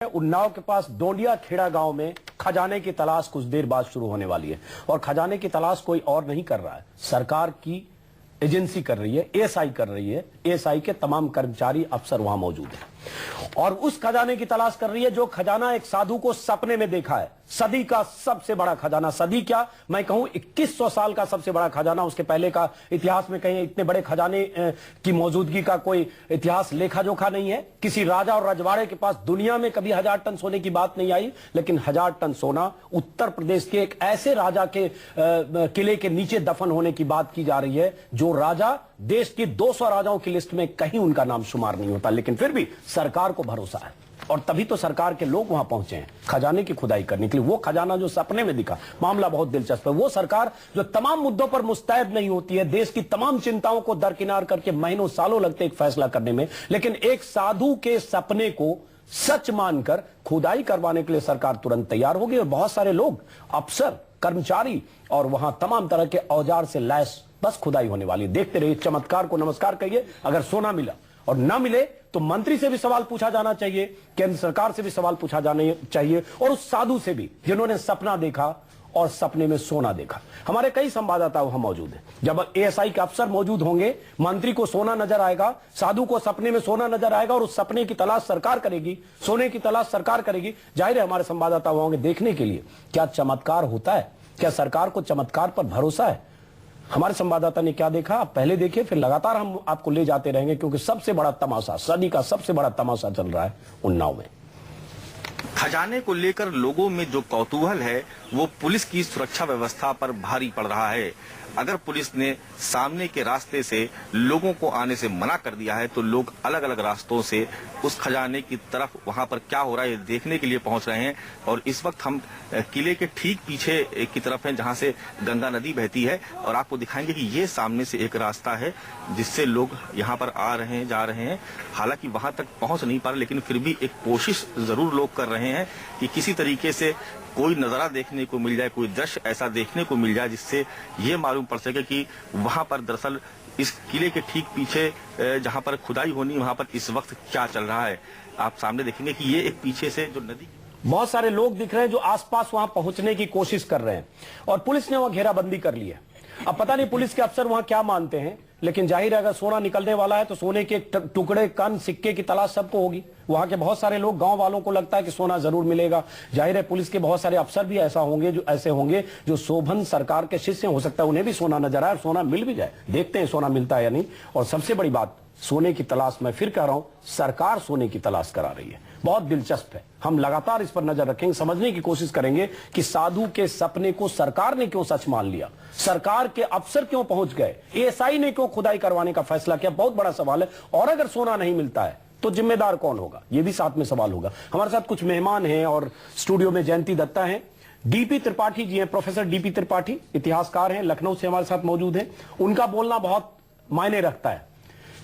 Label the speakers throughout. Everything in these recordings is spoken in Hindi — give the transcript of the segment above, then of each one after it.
Speaker 1: उन्नाव के पास डोंडिया खेड़ा गांव में खजाने की तलाश कुछ देर बाद शुरू होने वाली है और खजाने की तलाश कोई और नहीं कर रहा है, सरकार की एजेंसी कर रही है, एएसआई कर रही है। एएसआई के तमाम कर्मचारी अफसर वहां मौजूद हैं और उस खजाने की तलाश कर रही है जो खजाना एक साधु को सपने में देखा है। सदी का सबसे बड़ा खजाना, सदी क्या मैं कहूं 2100 साल का सबसे बड़ा खजाना। उसके पहले का इतिहास में कहीं इतने बड़े खजाने की मौजूदगी का कोई इतिहास लेखा जोखा नहीं है। किसी राजा और रजवाड़े के पास दुनिया में कभी 1000 टन सोने की बात नहीं आई, लेकिन 1000 टन सोना उत्तर प्रदेश के एक ऐसे राजा के किले के नीचे दफन होने की बात की जा रही है जो राजा देश की 200 राजाओं की लिस्ट में कहीं उनका नाम शुमार नहीं होता, लेकिन फिर भी सरकार को भरोसा है और तभी तो सरकार के लोग वहां पहुंचे हैं खजाने की खुदाई करने के लिए। वो खजाना जो सपने में दिखा, मामला बहुत दिलचस्प है। वो सरकार जो तमाम मुद्दों पर मुस्तैद नहीं होती है, देश की तमाम चिंताओं को दरकिनार करके महीनों सालों लगते एक फैसला करने में, लेकिन एक साधु के सपने को सच मानकर खुदाई करवाने के लिए सरकार तुरंत तैयार होगी और बहुत सारे लोग, अफसर, कर्मचारी और वहां तमाम तरह के औजार से लैस बस खुदाई होने वाली। देखते रहिए, चमत्कार को नमस्कार कहिए। अगर सोना मिला और ना मिले तो मंत्री से भी सवाल पूछा जाना चाहिए, केंद्र सरकार से भी सवाल पूछा जाना चाहिए और उस साधु से भी जिन्होंने सपना देखा और सपने में सोना देखा। हमारे कई संवाददाता वहां मौजूद हैं। जब एएसआई के अफसर मौजूद होंगे, मंत्री को सोना नजर आएगा, साधु को सपने में सोना नजर आएगा और उस सपने की तलाश सरकार करेगी, सोने की तलाश सरकार करेगी। जाहिर है हमारे संवाददाता होंगे देखने के लिए क्या चमत्कार होता है, क्या सरकार को चमत्कार पर भरोसा है। हमारे संवाददाता ने क्या देखा आप पहले देखिए, फिर लगातार हम आपको ले जाते रहेंगे क्योंकि सबसे बड़ा तमाशा, सदी का सबसे बड़ा तमाशा चल रहा है उन्नाव में।
Speaker 2: खजाने को लेकर लोगों में जो कौतूहल है वो पुलिस की सुरक्षा व्यवस्था पर भारी पड़ रहा है। अगर पुलिस ने सामने के रास्ते से लोगों को आने से मना कर दिया है तो लोग अलग अलग रास्तों से उस खजाने की तरफ, वहां पर क्या हो रहा है ये देखने के लिए पहुंच रहे हैं। और इस वक्त हम किले के ठीक पीछे की तरफ हैं जहां से गंगा नदी बहती है और आपको दिखाएंगे कि ये सामने से एक रास्ता है जिससे लोग यहाँ पर आ रहे हैं, जा रहे हैं। हालांकि वहां तक पहुंच नहीं पा रहे, लेकिन फिर भी एक कोशिश जरूर लोग कर रहे हैं कि किसी तरीके से कोई नजारा देखने को मिल जाए, कोई दृश्य ऐसा देखने को मिल जाए जिससे ये मालूम पड़ सके कि वहां पर दरअसल इस किले के ठीक पीछे जहां पर खुदाई होनी, वहां पर इस वक्त क्या चल रहा है। आप सामने देखेंगे कि ये एक पीछे से जो नदी,
Speaker 1: बहुत सारे लोग दिख रहे हैं जो आसपास वहां पहुंचने की कोशिश कर रहे हैं और पुलिस ने वहां घेराबंदी कर ली है। अब पता नहीं पुलिस के अफसर वहां क्या मानते हैं, लेकिन जाहिर है अगर सोना निकलने वाला है तो सोने के टुकड़े, कण, सिक्के की तलाश सबको होगी। वहां के बहुत सारे लोग, गांव वालों को लगता है कि सोना जरूर मिलेगा। जाहिर है पुलिस के बहुत सारे अफसर भी ऐसे होंगे जो शोभन सरकार के शिष्य, हो सकता है उन्हें भी सोना नजर आए और सोना मिल भी जाए। देखते हैं सोना मिलता है या नहीं। और सबसे बड़ी बात, सोने की तलाश, मैं फिर कह रहा हूं, सरकार सोने की तलाश करा रही है। बहुत दिलचस्प है, हम लगातार इस पर नजर रखेंगे, समझने की कोशिश करेंगे कि साधु के सपने को सरकार ने क्यों सच मान लिया, सरकार के अफसर क्यों पहुंच गए, एएसआई ने क्यों खुदाई करवाने का फैसला किया। बहुत बड़ा सवाल है। और अगर सोना नहीं मिलता है तो जिम्मेदार कौन होगा, यह भी साथ में सवाल होगा। हमारे साथ कुछ मेहमान हैं और स्टूडियो में जयंती दत्ता हैं, डीपी त्रिपाठी जी हैं, प्रोफेसर डीपी त्रिपाठी, इतिहासकार हैं, लखनऊ से हमारे साथ मौजूद हैं। उनका बोलना बहुत मायने रखता है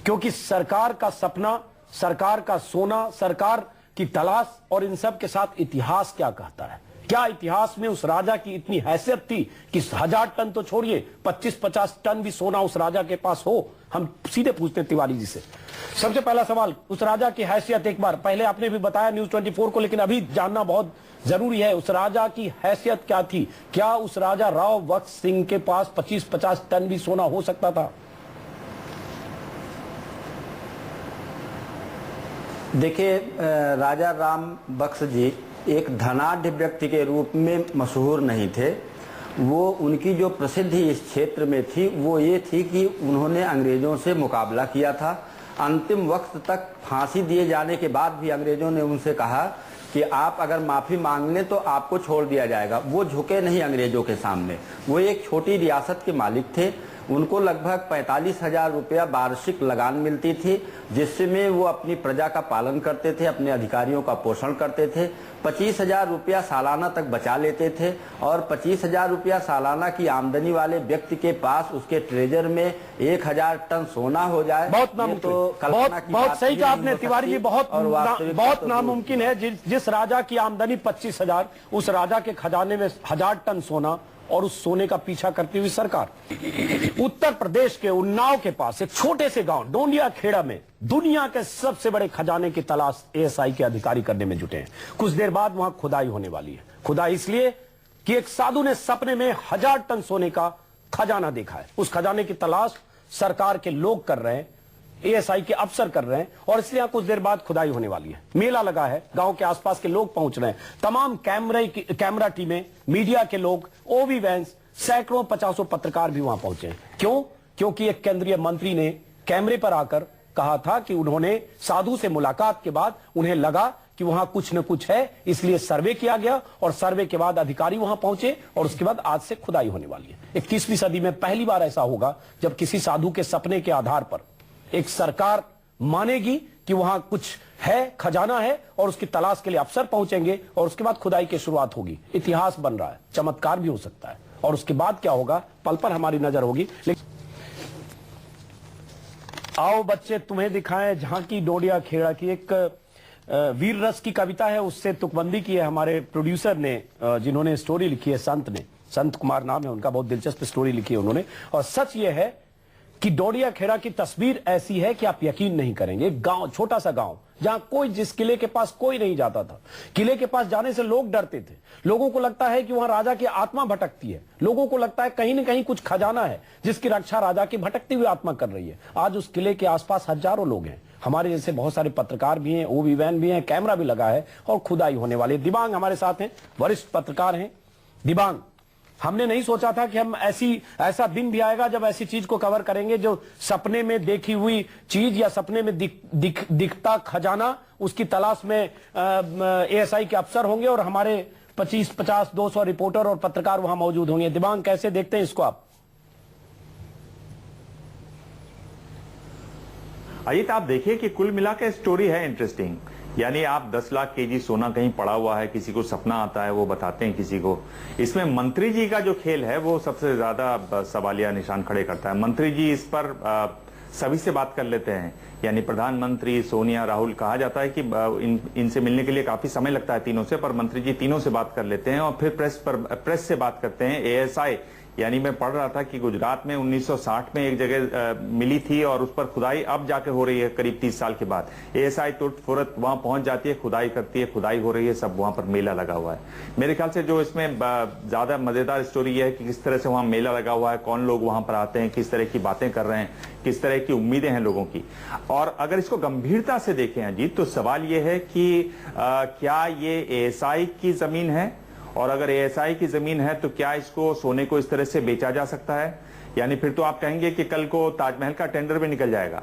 Speaker 1: क्योंकि सरकार का सपना, सरकार का सोना, सरकार की तलाश और इन सब के साथ इतिहास क्या कहता है। क्या इतिहास में उस राजा की इतनी हैसियत थी कि 1000 टन तो छोड़िए, 25-50 टन भी सोना उस राजा के पास हो। हम सीधे पूछते हैं तिवारी जी से। सबसे पहला सवाल, उस राजा की हैसियत, एक बार पहले आपने भी बताया न्यूज 24 को, लेकिन अभी जानना बहुत जरूरी है, उस राजा की हैसियत क्या थी। क्या उस राजा राव बख्श सिंह के पास 25-50 टन भी सोना हो सकता था?
Speaker 3: देखिए, राजा राम बख्श जी एक धनाढ्य व्यक्ति के रूप में मशहूर नहीं थे। वो, उनकी जो प्रसिद्धि इस क्षेत्र में थी वो ये थी कि उन्होंने अंग्रेजों से मुकाबला किया था। अंतिम वक्त तक फांसी दिए जाने के बाद भी अंग्रेजों ने उनसे कहा कि आप अगर माफ़ी मांग लें तो आपको छोड़ दिया जाएगा। वो झुके नहीं अंग्रेजों के सामने। वो एक छोटी रियासत के मालिक थे। उनको लगभग 45,000 रुपया वार्षिक लगान मिलती थी, जिसमें वो अपनी प्रजा का पालन करते थे, अपने अधिकारियों का पोषण करते थे। 25,000 रुपया सालाना तक बचा लेते थे और 25,000 रुपया सालाना की आमदनी वाले व्यक्ति के पास उसके ट्रेजर में 1000 टन सोना हो जाए,
Speaker 1: बहुत नामुमकिन, तो बहुत सही कहा आपने तिवारी जी। बहुत नामुमकिन है। जिस राजा की आमदनी 25,000, उस राजा के खजाने में 1000 टन सोना और उस सोने का पीछा करती हुई सरकार। उत्तर प्रदेश के उन्नाव के पास एक छोटे से गांव डोंडिया खेड़ा में दुनिया के सबसे बड़े खजाने की तलाश एएसआई के अधिकारी करने में जुटे हैं। कुछ देर बाद वहां खुदाई होने वाली है। खुदाई इसलिए कि एक साधु ने सपने में 1000 टन सोने का खजाना देखा है। उस खजाने की तलाश सरकार के लोग कर रहे हैं, एएसआई के अफसर कर रहे हैं, और इसलिए कुछ देर बाद खुदाई होने वाली है। मेला लगा है, गांव के आसपास के लोग पहुंच रहे हैं, तमाम कैमरा टीमें, मीडिया के लोग, ओवी वैन्स, सैकड़ों 50 पत्रकार भी वहां पहुंचे हैं। क्यों? क्योंकि एक केंद्रीय मंत्री ने कैमरे पर आकर कहा था कि उन्होंने साधु से मुलाकात के बाद उन्हें लगा कि वहां कुछ न कुछ है, इसलिए सर्वे किया गया और सर्वे के बाद अधिकारी वहां पहुंचे और उसके बाद आज से खुदाई होने वाली है। 21वीं सदी में पहली बार ऐसा होगा जब किसी साधु के सपने के आधार पर एक सरकार मानेगी कि वहां कुछ है, खजाना है, और उसकी तलाश के लिए अफसर पहुंचेंगे और उसके बाद खुदाई की शुरुआत होगी। इतिहास बन रहा है, चमत्कार भी हो सकता है, और उसके बाद क्या होगा पल पर हमारी नजर होगी। लेकिन आओ बच्चे तुम्हें दिखाएं झांकी डोंडिया खेड़ा की। एक वीर रस की कविता है, उससे तुकबंदी की है हमारे प्रोड्यूसर ने, जिन्होंने स्टोरी लिखी है, संत कुमार नाम है उनका, बहुत दिलचस्प स्टोरी लिखी है उन्होंने। और सच ये है कि डोंडिया खेड़ा की तस्वीर ऐसी है कि आप यकीन नहीं करेंगे। गांव, छोटा सा गांव, जहां कोई, जिस किले के पास कोई नहीं जाता था। किले के पास जाने से लोग डरते थे। लोगों को लगता है कि वहां राजा की आत्मा भटकती है। लोगों को लगता है कहीं न कहीं कुछ खजाना है जिसकी रक्षा राजा की भटकती हुई आत्मा कर रही है। आज उस किले के आसपास हजारों लोग हैं, हमारे जैसे बहुत सारे पत्रकार भी हैं, ओवी वैन भी हैं, कैमरा भी लगा है और खुदाई होने वाली है। दिबांग हमारे साथ हैं, वरिष्ठ पत्रकार हैं। दिबांग, हमने नहीं सोचा था कि हम ऐसा दिन भी आएगा जब ऐसी चीज को कवर करेंगे जो सपने में देखी हुई चीज या सपने में दिखता खजाना, उसकी तलाश में एएसआई के अफसर होंगे और हमारे 25, 50, 200 रिपोर्टर और पत्रकार वहां मौजूद होंगे। दिबांग, कैसे देखते हैं इसको आप?
Speaker 4: अजीत, आप देखिए कि कुल मिला के स्टोरी है इंटरेस्टिंग। यानी आप 10 लाख केजी सोना कहीं पड़ा हुआ है, किसी को सपना आता है, वो बताते हैं किसी को। इसमें मंत्री जी का जो खेल है वो सबसे ज्यादा सवालिया निशान खड़े करता है। मंत्री जी इस पर सभी से बात कर लेते हैं, यानी प्रधानमंत्री, सोनिया, राहुल। कहा जाता है कि इनसे मिलने के लिए काफी समय लगता है तीनों से, पर मंत्री जी तीनों से बात कर लेते हैं और फिर प्रेस से बात करते हैं। एएसआई, यानी मैं पढ़ रहा था कि गुजरात में 1960 में एक जगह मिली थी और उस पर खुदाई अब जाके हो रही है करीब 30 साल के बाद। एएसआई तुरंत वहां पहुंच जाती है, खुदाई करती है, खुदाई हो रही है, सब वहां पर मेला लगा हुआ है। मेरे ख्याल से जो इसमें ज्यादा मजेदार स्टोरी यह है कि किस तरह से वहां मेला लगा हुआ है, कौन लोग वहां पर आते हैं, किस तरह की बातें कर रहे हैं, किस तरह की उम्मीदें हैं लोगों की। और अगर इसको गंभीरता से देखें अजीत, तो सवाल यह है कि क्या ये एएसआई की जमीन है, और अगर एएसआई की जमीन है तो क्या इसको, सोने को इस तरह से बेचा जा सकता है? यानी फिर तो आप कहेंगे कि कल को ताजमहल का टेंडर भी निकल जाएगा,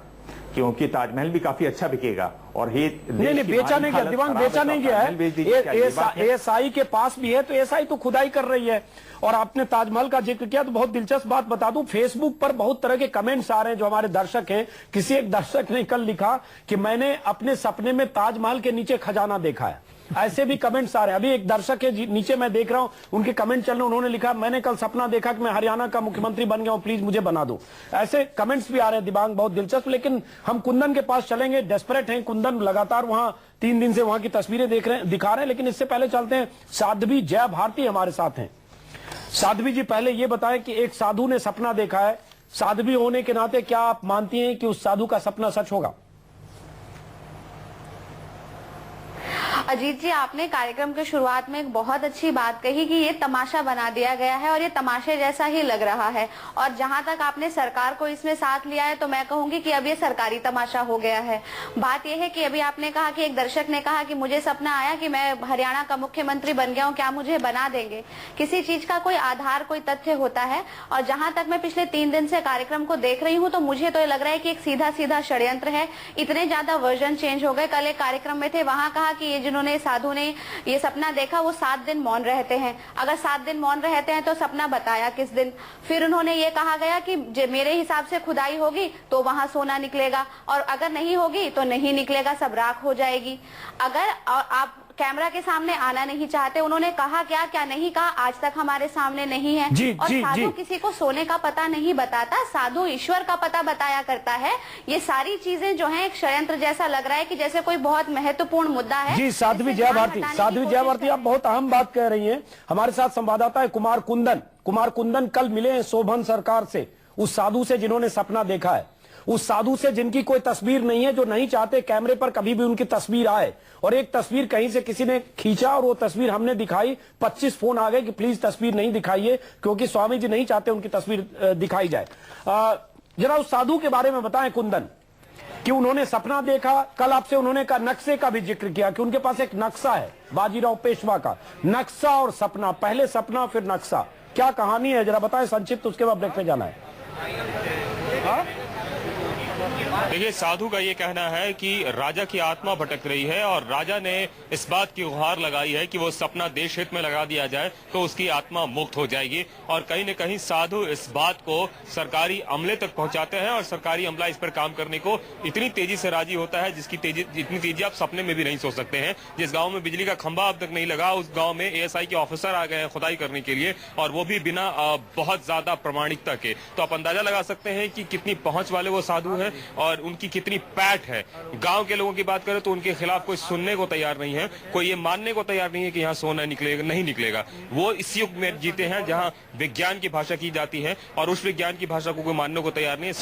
Speaker 4: क्योंकि ताजमहल भी काफी अच्छा बिकेगा। और नहीं,
Speaker 1: बेचा नहीं गया दिवांग, बेचा नहीं गया है। एएसआई के पास भी है, तो एएसआई तो खुदाई कर रही है। और आपने ताजमहल का जिक्र किया तो बहुत दिलचस्प बात बता दूं, फेसबुक पर बहुत तरह के कमेंट्स आ रहे हैं जो हमारे दर्शक हैं। किसी एक दर्शक ने कल लिखा कि मैंने अपने सपने में ताजमहल के नीचे खजाना देखा है। ऐसे भी कमेंट्स आ रहे हैं। अभी एक दर्शक है नीचे मैं देख रहा हूं, उनके कमेंट चल रहे हैं, उन्होंने लिखा मैंने कल सपना देखा कि मैं हरियाणा का मुख्यमंत्री बन गया हूं, प्लीज मुझे बना दो। ऐसे कमेंट्स भी आ रहे हैं दिबांग, बहुत दिलचस्प। लेकिन हम कुंदन के पास चलेंगे, डेस्परेट हैं कुंदन, लगातार वहां 3 दिन से वहां की तस्वीरें दिखा रहे हैं। लेकिन इससे पहले चलते हैं, साध्वी जया भारती हमारे साथ हैं। साध्वी जी, पहले ये बताएं कि एक साधु ने सपना देखा है, साध्वी होने के नाते क्या आप मानती हैं कि उस साधु का सपना सच होगा?
Speaker 5: अजीत जी, आपने कार्यक्रम के शुरुआत में एक बहुत अच्छी बात कही कि ये तमाशा बना दिया गया है और ये तमाशे जैसा ही लग रहा है। और जहां तक आपने सरकार को इसमें साथ लिया है तो मैं कहूंगी कि अब ये सरकारी तमाशा हो गया है। बात यह है कि अभी आपने कहा कि एक दर्शक ने कहा कि मुझे सपना आया कि मैं हरियाणा का मुख्यमंत्री बन गया हूँ, क्या मुझे बना देंगे? किसी चीज का कोई आधार, कोई तथ्य होता है। और जहां तक मैं पिछले 3 दिन से कार्यक्रम को देख रही हूँ तो मुझे तो ये लग रहा है कि एक सीधा सीधा षड्यंत्र है। इतने ज्यादा वर्जन चेंज हो गए। कल एक कार्यक्रम में थे, वहां कहा कि ये जिन्होंने, साधु ने ये सपना देखा, वो 7 दिन मौन रहते हैं। अगर 7 दिन मौन रहते हैं तो सपना बताया किस दिन? फिर उन्होंने ये कहा गया कि मेरे हिसाब से खुदाई होगी तो वहां सोना निकलेगा, और अगर नहीं होगी तो नहीं निकलेगा, सब राख हो जाएगी। अगर आप कैमरा के सामने आना नहीं चाहते, उन्होंने कहा क्या क्या नहीं कहा आज तक हमारे सामने नहीं है। और साधु किसी को सोने का पता नहीं बताता, साधु ईश्वर का पता बताया करता है। ये सारी चीजें जो हैं एक षड्यंत्र जैसा लग रहा है कि जैसे कोई बहुत महत्वपूर्ण मुद्दा है।
Speaker 1: जी, साध्वी जया भारती, आप बहुत अहम बात कह रही हैं। हमारे साथ संवाददाता है कुमार कुंदन। कुमार कुंदन कल मिले हैं शोभन सरकार से, उस साधु से जिन्होंने सपना देखा है, उस साधु से जिनकी कोई तस्वीर नहीं है, जो नहीं चाहते कैमरे पर कभी भी उनकी तस्वीर आए। और एक तस्वीर कहीं से किसी ने खींचा और वो तस्वीर हमने दिखाई, 25 फोन आ गए कि प्लीज तस्वीर नहीं दिखाइए, क्योंकि स्वामी जी नहीं चाहते उनकी तस्वीर दिखाई जाए। जरा उस साधु के बारे में बताएं कुंदन, कि उन्होंने सपना देखा। कल आपसे उन्होंने का नक्शे का भी जिक्र किया कि उनके पास एक नक्शा है बाजीराव पेशवा का। नक्शा और सपना, पहले सपना फिर नक्शा, क्या कहानी है जरा बताएं संक्षिप्त, उसके बाद ब्रेक पे जाना है।
Speaker 6: देखिए, साधु का ये कहना है कि राजा की आत्मा भटक रही है और राजा ने इस बात की गुहार लगाई है कि वो सपना देश हित में लगा दिया जाए तो उसकी आत्मा मुक्त हो जाएगी। और कहीं न कहीं साधु इस बात को सरकारी अमले तक पहुंचाते हैं और सरकारी अमला इस पर काम करने को इतनी तेजी से राजी होता है जिसकी इतनी तेजी आप सपने में भी नहीं सोच सकते हैं। जिस गाँव में बिजली का खंभा अब तक नहीं लगा, उस गाँव में ASI के ऑफिसर आ गए हैं खुदाई करने के लिए, और वो भी बिना बहुत ज्यादा प्रमाणिकता के। तो आप अंदाजा लगा सकते हैं कि कितनी पहुंच वाले वो साधु हैं और उनकी कितनी पैठ है। गांव के लोगों की बात करें तो उनके खिलाफ कोई सुनने को तैयार नहीं है, कोई ये मानने को तैयार नहीं है कि यहाँ सोना निकलेगा, नहीं निकलेगा। वो इस युग में जीते हैं जहां विज्ञान की भाषा की जाती है और उस विज्ञान की भाषा को कोई मानने को तैयार नहीं है।